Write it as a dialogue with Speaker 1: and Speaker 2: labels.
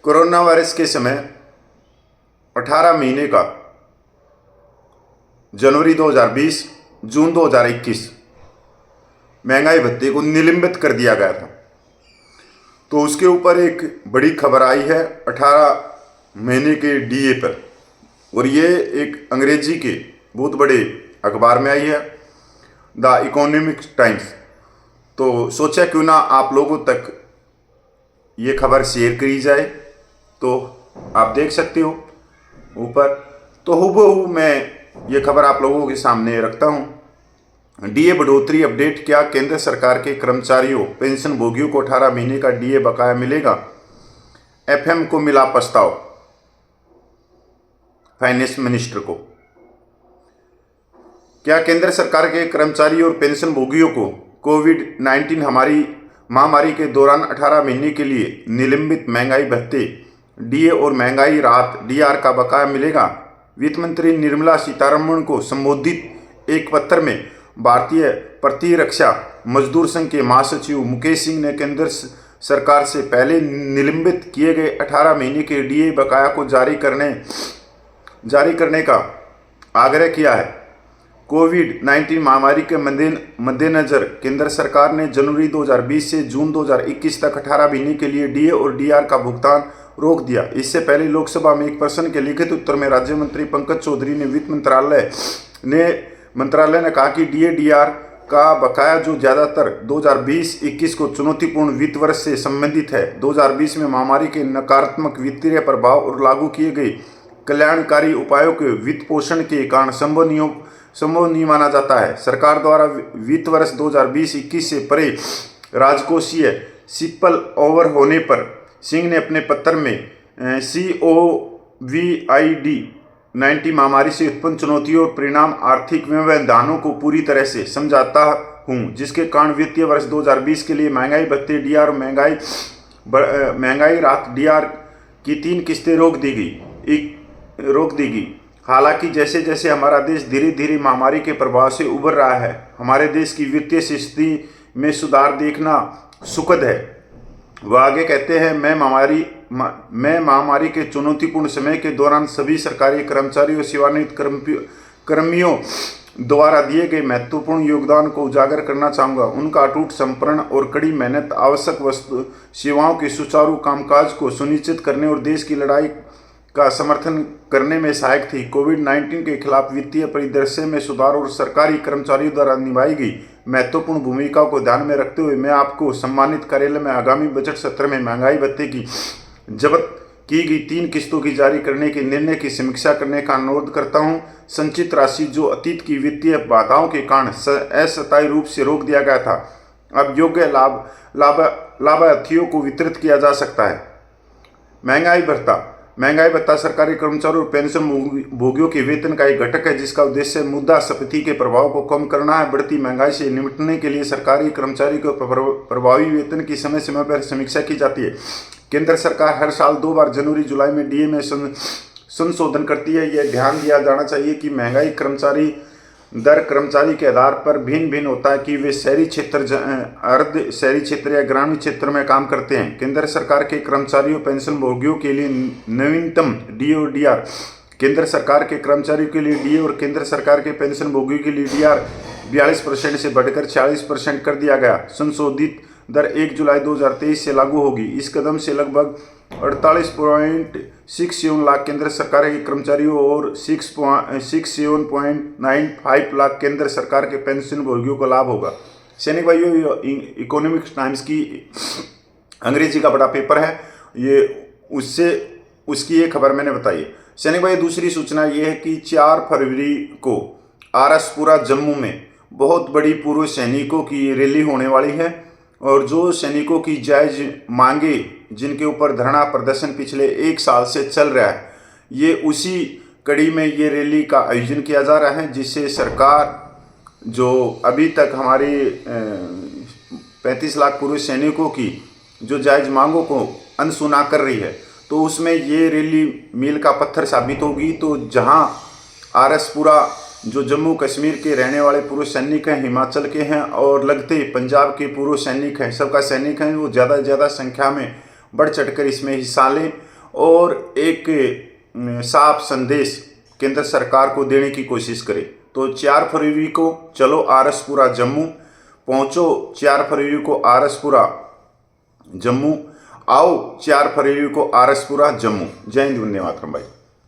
Speaker 1: Corona virus के समय 18 महीने का जनवरी 2020 जून 2021 महंगाई भत्ते को निलंबित कर दिया गया था। तो उसके ऊपर एक बड़ी खबर आई है 18 महीने के डीए पर, और ये एक अंग्रेजी के बहुत बड़े अखबार में आई है, द इकोनॉमिक टाइम्स। तो सोचा क्यों ना आप लोगों तक ये खबर शेयर करी जाए। तो आप देख सकते हो ऊपर, तो हूबहू मैं ये खबर आप लोगों के सामने रखता हूँ। डीए बढ़ोतरी अपडेट, क्या केंद्र सरकार के कर्मचारियों पेंशन भोगियों को 18 महीने का डीए बकाया मिलेगा? एफएम को मिला प्रस्ताव फाइनेंस मिनिस्टर को। क्या केंद्र सरकार के कर्मचारियों और पेंशन भोगियों को कोविड-19 महामारी के दौरान 18 महीने के लिए निलंबित महंगाई भत्ते डीए और महंगाई राहत डीआर का बकाया मिलेगा? वित्त मंत्री निर्मला सीतारमण को संबोधित एक पत्र में भारतीय प्रतिरक्षा मजदूर संघ के महासचिव मुकेश सिंह ने केंद्र सरकार से पहले निलंबित किए गए 18 महीने के डीए बकाया को जारी करने का आग्रह किया है। कोविड-19 महामारी के मद्देनजर केंद्र सरकार ने जनवरी 2020 से जून 2021 तक 18 महीने के लिए डीए और डीआर का भुगतान रोक दिया। इससे पहले लोकसभा में एक प्रश्न के लिखित उत्तर में राज्य मंत्री पंकज चौधरी ने वित्त मंत्रालय ने कहा कि डीए डीआर का बकाया जो ज्यादातर 2020-21 को चुनौतीपूर्ण वित्त वर्ष से संबंधित है, 2020 में महामारी के नकारात्मक वित्तीय प्रभाव और लागू किए गए कल्याणकारी उपायों के वित्त पोषण के कारण संभव नहीं माना जाता है। सरकार द्वारा वित्त वर्ष 2020-21 से परे राजकोषीय स्पिल ओवर होने पर सिंह ने अपने पत्र में कोविड-19 महामारी से उत्पन्न चुनौतियों और परिणाम आर्थिक व्यवधानों को पूरी तरह से समझाता हूं, जिसके कारण वित्तीय वर्ष 2020 के लिए महंगाई भत्ते डीआर और महंगाई राहत डीआर की 3 किस्तें रोक दी गई। हालांकि जैसे जैसे हमारा देश धीरे धीरे महामारी के प्रभाव से उबर रहा है, हमारे देश की वित्तीय स्थिति में सुधार देखना सुखद है। वह आगे कहते हैं, मैं महामारी के चुनौतीपूर्ण समय के दौरान सभी सरकारी कर्मचारियों और सेवानिवृत्त कर्मियों द्वारा दिए गए महत्वपूर्ण योगदान को उजागर करना चाहूँगा। उनका अटूट समर्पण और कड़ी मेहनत आवश्यक वस्तु सेवाओं के सुचारू कामकाज को सुनिश्चित करने और देश की लड़ाई का समर्थन करने में सहायक थी। कोविड-19 के खिलाफ वित्तीय परिदृश्य में सुधार और सरकारी कर्मचारियों द्वारा निभाई गई महत्वपूर्ण भूमिका को ध्यान में रखते हुए मैं आपको सम्मानित कार्यालय में आगामी बजट सत्र में महंगाई भत्ते की जब्त की गई 3 किस्तों की जारी करने के निर्णय की समीक्षा करने का अनुरोध करता हूं। संचित राशि जो अतीत की वित्तीय बाधाओं के कारण अस्थायी रूप से रोक दिया गया था, अब योग्य लाभार्थियों को वितरित किया जा सकता है। महंगाई भत्ता सरकारी कर्मचारियों और पेंशन भोगियों के वेतन का एक घटक है, जिसका उद्देश्य मुद्रास्फीति के प्रभाव को कम करना है। बढ़ती महंगाई से निपटने के लिए सरकारी कर्मचारी को प्रभावी वेतन की समय समय पर समीक्षा की जाती है। केंद्र सरकार हर साल 2 बार जनवरी जुलाई में डीए में संशोधन करती है। यह ध्यान दिया जाना चाहिए कि महंगाई कर्मचारी दर कर्मचारी के आधार पर भिन्न होता है कि वे शहरी क्षेत्र, अर्ध शहरी क्षेत्र या ग्रामीण क्षेत्र में काम करते हैं। केंद्र सरकार के कर्मचारियों पेंशन भोगियों के लिए नवीनतम डीए और डीआर, केंद्र सरकार के कर्मचारियों के लिए डीए और केंद्र सरकार के पेंशन भोगियों के लिए डीआर 42% से बढ़कर 46% कर दिया गया। संशोधित दर 1 जुलाई 2023 से लागू होगी। इस कदम से लगभग 48.67 लाख केंद्र सरकार के कर्मचारियों और 67.95 लाख केंद्र सरकार के पेंशन भोगियों को लाभ होगा। सैनिक भाइयों, इकोनॉमिक्स टाइम्स की अंग्रेजी का बड़ा पेपर है ये, उसकी ये खबर मैंने बताई। सैनिक भाई, दूसरी सूचना ये है कि 4 फरवरी को आरएसपुरा जम्मू में बहुत बड़ी पूर्व सैनिकों की रैली होने वाली है, और जो सैनिकों की जायज मांगे जिनके ऊपर धरना प्रदर्शन पिछले 1 साल से चल रहा है, ये उसी कड़ी में ये रैली का आयोजन किया जा रहा है, जिससे सरकार जो अभी तक हमारी 35 लाख पूर्व सैनिकों की जो जायज मांगों को अनसुना कर रही है, तो उसमें ये रैली मील का पत्थर साबित होगी। तो जहां आरएसपुरा जो जम्मू कश्मीर के रहने वाले पूर्व सैनिक हैं, हिमाचल के हैं और लगते पंजाब के पूर्व सैनिक हैं, सबका सैनिक हैं, वो ज़्यादा से ज़्यादा संख्या में बढ़ चढ़कर इसमें हिस्सा लें और एक साफ संदेश केंद्र सरकार को देने की कोशिश करें। तो 4 फरवरी को चलो आरएसपुरा जम्मू पहुंचो, 4 फरवरी को आरएसपुरा जम्मू आओ, 4 फरवरी को आरएसपुरा जम्मू। जय हिंद, वंदे मातरम भाई।